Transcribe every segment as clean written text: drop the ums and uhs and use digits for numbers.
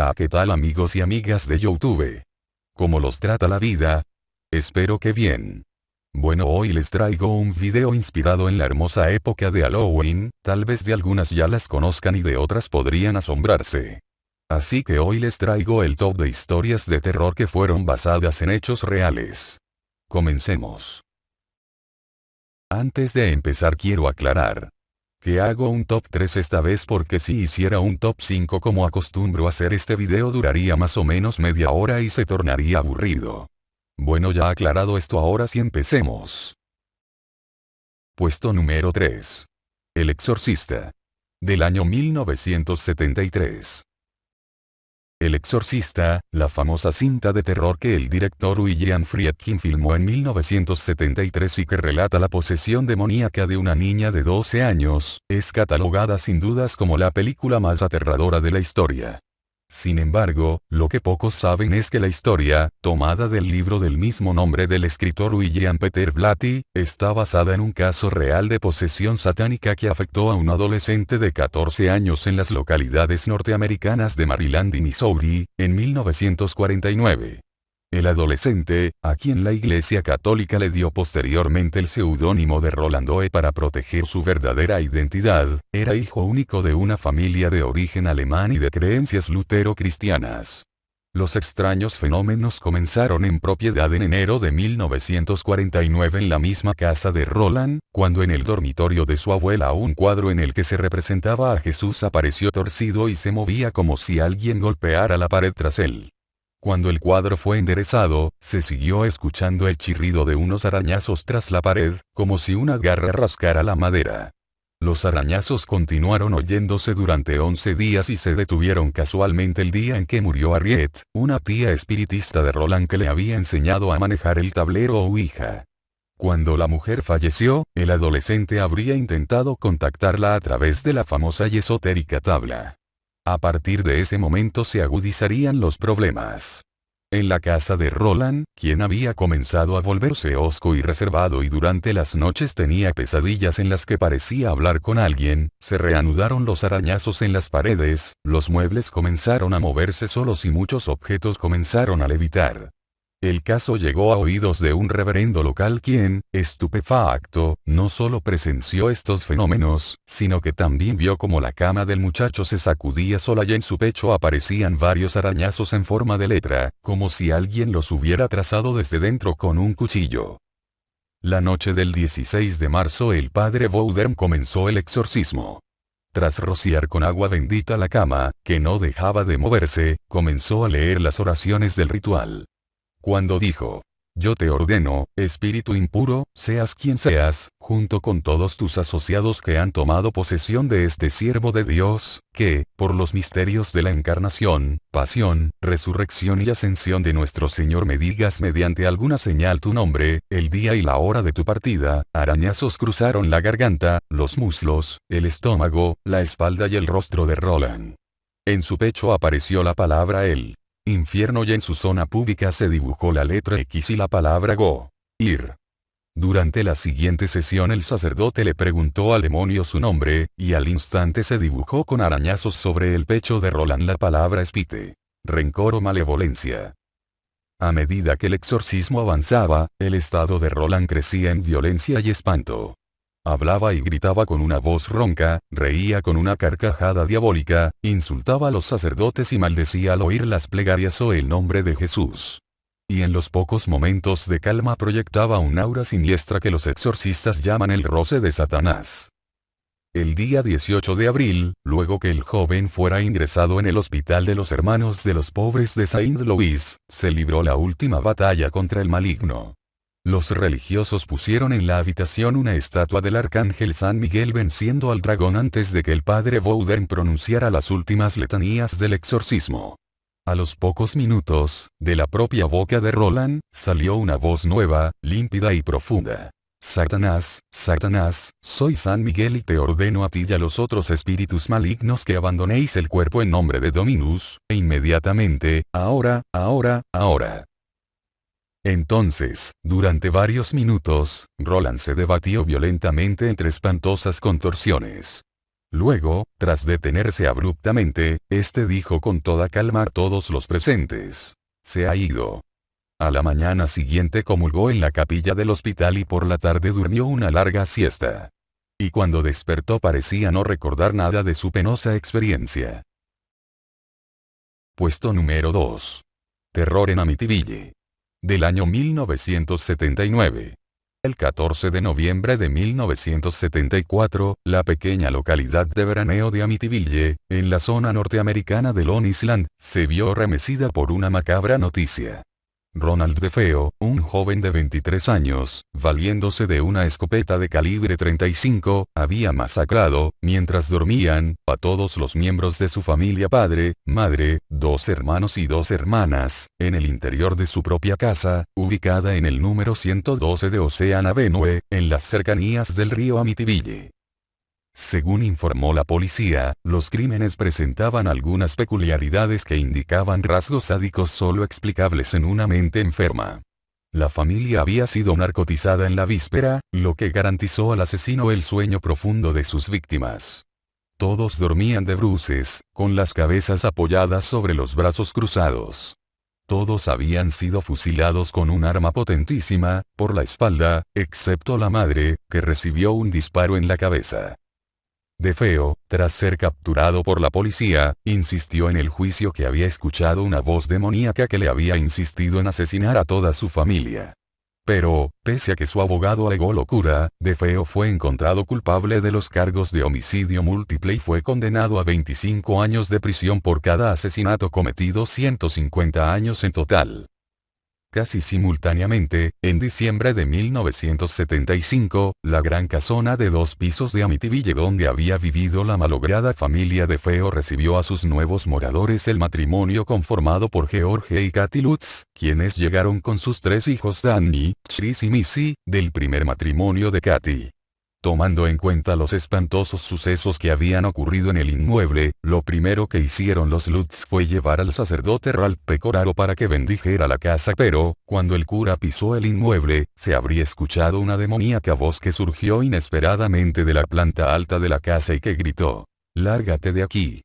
Hola, ¿qué tal amigos y amigas de YouTube? ¿Cómo los trata la vida? Espero que bien. Bueno, hoy les traigo un video inspirado en la hermosa época de Halloween, tal vez de algunas ya las conozcan y de otras podrían asombrarse. Así que hoy les traigo el top de historias de terror que fueron basadas en hechos reales. Comencemos. Antes de empezar quiero aclarar que hago un top 3 esta vez porque si hiciera un top 5 como acostumbro hacer este video duraría más o menos media hora y se tornaría aburrido. Bueno, ya aclarado esto, ahora sí empecemos. Puesto número 3. El Exorcista. Del año 1973. El Exorcista, la famosa cinta de terror que el director William Friedkin filmó en 1973 y que relata la posesión demoníaca de una niña de 12 años, es catalogada sin dudas como la película más aterradora de la historia. Sin embargo, lo que pocos saben es que la historia, tomada del libro del mismo nombre del escritor William Peter Blatty, está basada en un caso real de posesión satánica que afectó a un adolescente de 14 años en las localidades norteamericanas de Maryland y Missouri, en 1949. El adolescente, a quien la Iglesia Católica le dio posteriormente el seudónimo de Roland para proteger su verdadera identidad, era hijo único de una familia de origen alemán y de creencias lutero-cristianas. Los extraños fenómenos comenzaron en propiedad en enero de 1949 en la misma casa de Roland, cuando en el dormitorio de su abuela un cuadro en el que se representaba a Jesús apareció torcido y se movía como si alguien golpeara la pared tras él. Cuando el cuadro fue enderezado, se siguió escuchando el chirrido de unos arañazos tras la pared, como si una garra rascara la madera. Los arañazos continuaron oyéndose durante 11 días y se detuvieron casualmente el día en que murió Harriet, una tía espiritista de Roland que le había enseñado a manejar el tablero Ouija. Cuando la mujer falleció, el adolescente habría intentado contactarla a través de la famosa y esotérica tabla. A partir de ese momento se agudizarían los problemas. En la casa de Roland, quien había comenzado a volverse hosco y reservado y durante las noches tenía pesadillas en las que parecía hablar con alguien, se reanudaron los arañazos en las paredes, los muebles comenzaron a moverse solos y muchos objetos comenzaron a levitar. El caso llegó a oídos de un reverendo local quien, estupefacto, no solo presenció estos fenómenos, sino que también vio como la cama del muchacho se sacudía sola y en su pecho aparecían varios arañazos en forma de letra, como si alguien los hubiera trazado desde dentro con un cuchillo. La noche del 16 de marzo el padre Bowden comenzó el exorcismo. Tras rociar con agua bendita la cama, que no dejaba de moverse, comenzó a leer las oraciones del ritual. Cuando dijo, yo te ordeno, espíritu impuro, seas quien seas, junto con todos tus asociados que han tomado posesión de este siervo de Dios, que, por los misterios de la encarnación, pasión, resurrección y ascensión de nuestro Señor me digas mediante alguna señal tu nombre, el día y la hora de tu partida, arañazos cruzaron la garganta, los muslos, el estómago, la espalda y el rostro de Roland. En su pecho apareció la palabra él. Infierno y en su zona púbica se dibujó la letra X y la palabra Go. Ir. Durante la siguiente sesión el sacerdote le preguntó al demonio su nombre, y al instante se dibujó con arañazos sobre el pecho de Roland la palabra espite. Rencor o malevolencia. A medida que el exorcismo avanzaba, el estado de Roland crecía en violencia y espanto. Hablaba y gritaba con una voz ronca, reía con una carcajada diabólica, insultaba a los sacerdotes y maldecía al oír las plegarias o el nombre de Jesús. Y en los pocos momentos de calma proyectaba un aura siniestra que los exorcistas llaman el roce de Satanás. El día 18 de abril, luego que el joven fuera ingresado en el Hospital de los Hermanos de los Pobres de Saint Louis, se libró la última batalla contra el maligno. Los religiosos pusieron en la habitación una estatua del arcángel San Miguel venciendo al dragón antes de que el padre Bowden pronunciara las últimas letanías del exorcismo. A los pocos minutos, de la propia boca de Roland, salió una voz nueva, límpida y profunda. Satanás, Satanás, soy San Miguel y te ordeno a ti y a los otros espíritus malignos que abandonéis el cuerpo en nombre de Dominus, e inmediatamente, ahora. Entonces, durante varios minutos, Roland se debatió violentamente entre espantosas contorsiones. Luego, tras detenerse abruptamente, este dijo con toda calma a todos los presentes: se ha ido. A la mañana siguiente comulgó en la capilla del hospital y por la tarde durmió una larga siesta. Y cuando despertó parecía no recordar nada de su penosa experiencia. Puesto número 2. Terror en Amityville. Del año 1979. El 14 de noviembre de 1974, la pequeña localidad de veraneo de Amityville, en la zona norteamericana de Long Island, se vio remecida por una macabra noticia. Ronald DeFeo, un joven de 23 años, valiéndose de una escopeta de calibre 35, había masacrado, mientras dormían, a todos los miembros de su familia: padre, madre, 2 hermanos y 2 hermanas, en el interior de su propia casa, ubicada en el número 112 de Ocean Avenue, en las cercanías del río Amityville. Según informó la policía, los crímenes presentaban algunas peculiaridades que indicaban rasgos sádicos solo explicables en una mente enferma. La familia había sido narcotizada en la víspera, lo que garantizó al asesino el sueño profundo de sus víctimas. Todos dormían de bruces, con las cabezas apoyadas sobre los brazos cruzados. Todos habían sido fusilados con un arma potentísima, por la espalda, excepto la madre, que recibió un disparo en la cabeza. DeFeo, tras ser capturado por la policía, insistió en el juicio que había escuchado una voz demoníaca que le había insistido en asesinar a toda su familia. Pero, pese a que su abogado alegó locura, DeFeo fue encontrado culpable de los cargos de homicidio múltiple y fue condenado a 25 años de prisión por cada asesinato cometido, 150 años en total. Casi simultáneamente, en diciembre de 1975, la gran casona de 2 pisos de Amityville donde había vivido la malograda familia DeFeo recibió a sus nuevos moradores, el matrimonio conformado por George y Kathy Lutz, quienes llegaron con sus 3 hijos Danny, Chris y Missy, del primer matrimonio de Kathy. Tomando en cuenta los espantosos sucesos que habían ocurrido en el inmueble, lo primero que hicieron los Lutz fue llevar al sacerdote Ralph Pecoraro para que bendijera la casa, pero, cuando el cura pisó el inmueble, se habría escuchado una demoníaca voz que surgió inesperadamente de la planta alta de la casa y que gritó: «¡Lárgate de aquí!».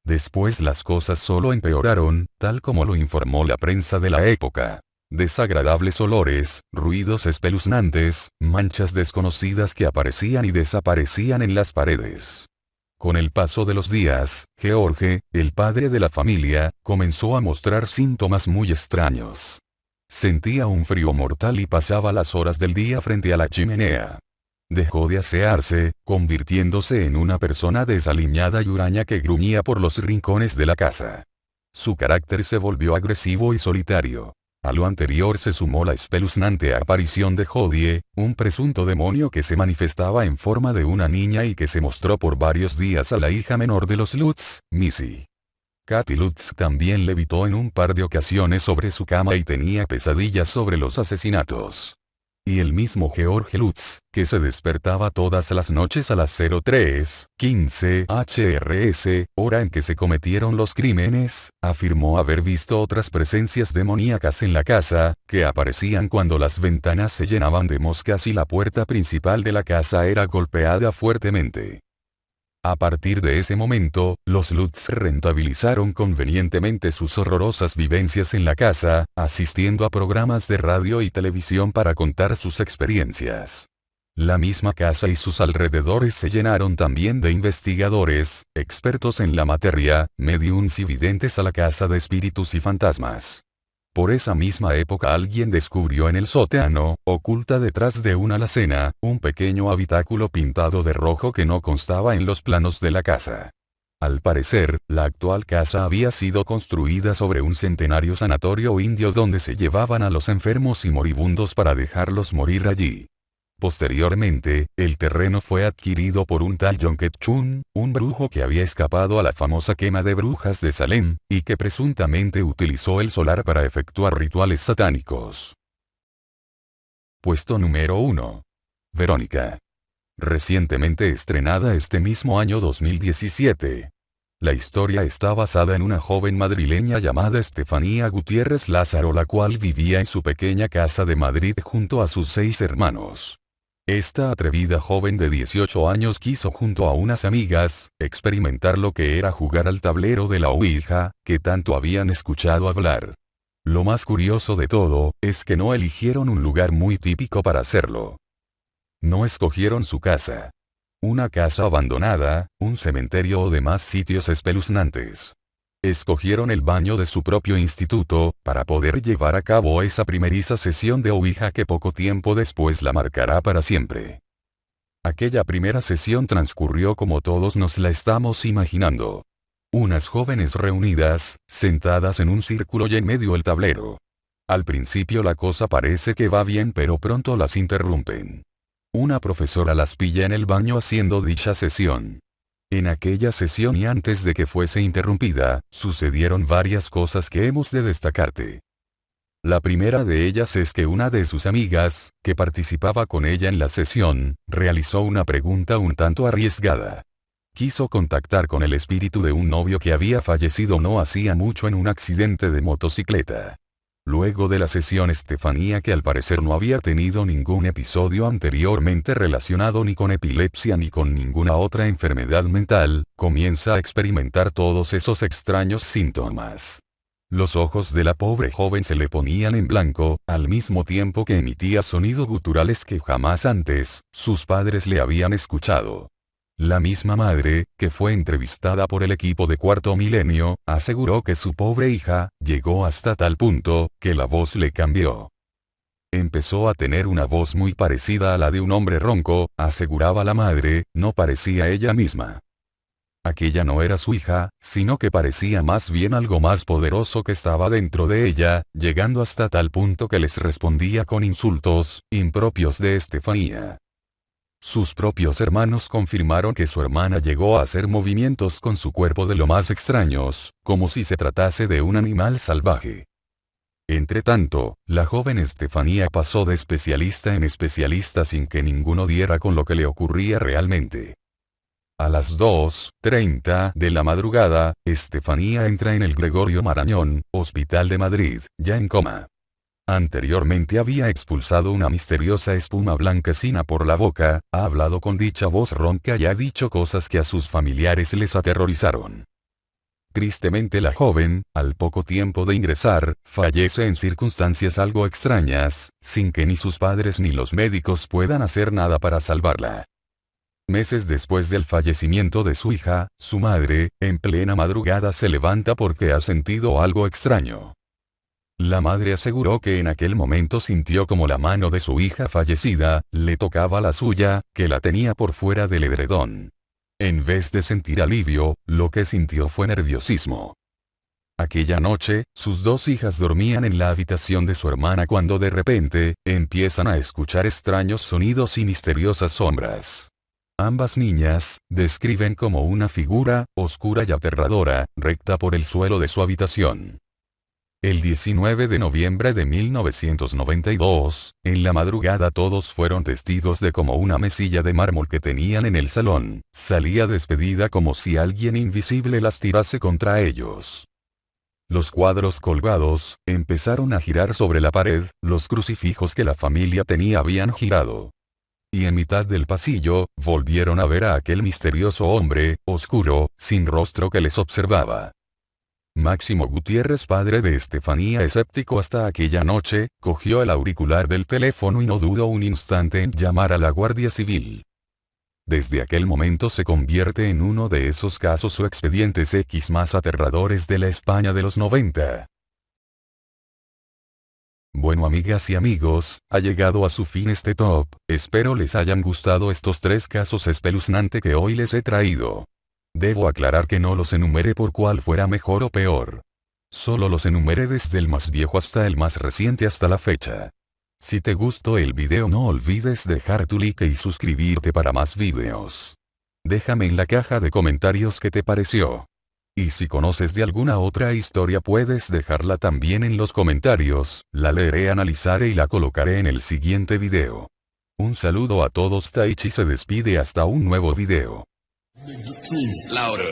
Después las cosas solo empeoraron, tal como lo informó la prensa de la época. Desagradables olores, ruidos espeluznantes, manchas desconocidas que aparecían y desaparecían en las paredes. Con el paso de los días, George, el padre de la familia, comenzó a mostrar síntomas muy extraños. Sentía un frío mortal y pasaba las horas del día frente a la chimenea. Dejó de asearse, convirtiéndose en una persona desaliñada y huraña que gruñía por los rincones de la casa. Su carácter se volvió agresivo y solitario. A lo anterior se sumó la espeluznante aparición de Hodie, un presunto demonio que se manifestaba en forma de una niña y que se mostró por varios días a la hija menor de los Lutz, Missy. Kathy Lutz también levitó en un par de ocasiones sobre su cama y tenía pesadillas sobre los asesinatos. Y el mismo George Lutz, que se despertaba todas las noches a las 03:15 HRS, hora en que se cometieron los crímenes, afirmó haber visto otras presencias demoníacas en la casa, que aparecían cuando las ventanas se llenaban de moscas y la puerta principal de la casa era golpeada fuertemente. A partir de ese momento, los Lutz rentabilizaron convenientemente sus horrorosas vivencias en la casa, asistiendo a programas de radio y televisión para contar sus experiencias. La misma casa y sus alrededores se llenaron también de investigadores, expertos en la materia, mediums y videntes a la caza de espíritus y fantasmas. Por esa misma época alguien descubrió en el sótano, oculta detrás de una alacena, un pequeño habitáculo pintado de rojo que no constaba en los planos de la casa. Al parecer, la actual casa había sido construida sobre un centenario sanatorio indio donde se llevaban a los enfermos y moribundos para dejarlos morir allí. Posteriormente, el terreno fue adquirido por un tal John Ketchum, un brujo que había escapado a la famosa quema de brujas de Salem, y que presuntamente utilizó el solar para efectuar rituales satánicos. Puesto número 1. Verónica. Recientemente estrenada este mismo año 2017. La historia está basada en una joven madrileña llamada Estefanía Gutiérrez Lázaro, la cual vivía en su pequeña casa de Madrid junto a sus 6 hermanos. Esta atrevida joven de 18 años quiso junto a unas amigas, experimentar lo que era jugar al tablero de la Ouija, que tanto habían escuchado hablar. Lo más curioso de todo, es que no eligieron un lugar muy típico para hacerlo. No escogieron su casa. Una casa abandonada, un cementerio o demás sitios espeluznantes. Escogieron el baño de su propio instituto, para poder llevar a cabo esa primeriza sesión de Ouija que poco tiempo después la marcará para siempre. Aquella primera sesión transcurrió como todos nos la estamos imaginando. Unas jóvenes reunidas, sentadas en un círculo y en medio del tablero. Al principio la cosa parece que va bien, pero pronto las interrumpen. Una profesora las pilla en el baño haciendo dicha sesión. En aquella sesión y antes de que fuese interrumpida, sucedieron varias cosas que hemos de destacarte. La primera de ellas es que una de sus amigas, que participaba con ella en la sesión, realizó una pregunta un tanto arriesgada. Quiso contactar con el espíritu de un novio que había fallecido no hacía mucho en un accidente de motocicleta. Luego de la sesión, Estefanía, que al parecer no había tenido ningún episodio anteriormente relacionado ni con epilepsia ni con ninguna otra enfermedad mental, comienza a experimentar todos esos extraños síntomas. Los ojos de la pobre joven se le ponían en blanco, al mismo tiempo que emitía sonidos guturales que jamás antes, sus padres le habían escuchado. La misma madre, que fue entrevistada por el equipo de Cuarto Milenio, aseguró que su pobre hija, llegó hasta tal punto, que la voz le cambió. Empezó a tener una voz muy parecida a la de un hombre ronco, aseguraba la madre, no parecía ella misma. Aquella no era su hija, sino que parecía más bien algo más poderoso que estaba dentro de ella, llegando hasta tal punto que les respondía con insultos, impropios de Estefanía. Sus propios hermanos confirmaron que su hermana llegó a hacer movimientos con su cuerpo de lo más extraños, como si se tratase de un animal salvaje. Entretanto, la joven Estefanía pasó de especialista en especialista sin que ninguno diera con lo que le ocurría realmente. A las 2:30 de la madrugada, Estefanía entra en el Gregorio Marañón, Hospital de Madrid, ya en coma. Anteriormente había expulsado una misteriosa espuma blanquecina por la boca, ha hablado con dicha voz ronca y ha dicho cosas que a sus familiares les aterrorizaron. Tristemente la joven, al poco tiempo de ingresar, fallece en circunstancias algo extrañas, sin que ni sus padres ni los médicos puedan hacer nada para salvarla. Meses después del fallecimiento de su hija, su madre, en plena madrugada se levanta porque ha sentido algo extraño. La madre aseguró que en aquel momento sintió como la mano de su hija fallecida, le tocaba la suya, que la tenía por fuera del edredón. En vez de sentir alivio, lo que sintió fue nerviosismo. Aquella noche, sus dos hijas dormían en la habitación de su hermana cuando de repente, empiezan a escuchar extraños sonidos y misteriosas sombras. Ambas niñas, describen como una figura, oscura y aterradora, recta por el suelo de su habitación. El 19 de noviembre de 1992, en la madrugada todos fueron testigos de cómo una mesilla de mármol que tenían en el salón, salía despedida como si alguien invisible las tirase contra ellos. Los cuadros colgados, empezaron a girar sobre la pared, los crucifijos que la familia tenía habían girado. Y en mitad del pasillo, volvieron a ver a aquel misterioso hombre, oscuro, sin rostro que les observaba. Máximo Gutiérrez, padre de Estefanía, escéptico hasta aquella noche, cogió el auricular del teléfono y no dudó un instante en llamar a la Guardia Civil. Desde aquel momento se convierte en uno de esos casos o expedientes X más aterradores de la España de los 90. Bueno, amigas y amigos, ha llegado a su fin este top, espero les hayan gustado estos 3 casos espeluznantes que hoy les he traído. Debo aclarar que no los enumeré por cuál fuera mejor o peor. Solo los enumeré desde el más viejo hasta el más reciente hasta la fecha. Si te gustó el video no olvides dejar tu like y suscribirte para más videos. Déjame en la caja de comentarios qué te pareció. Y si conoces de alguna otra historia puedes dejarla también en los comentarios, la leeré, analizaré y la colocaré en el siguiente video. Un saludo a todos, Taichi se despide hasta un nuevo video. Make the screams louder.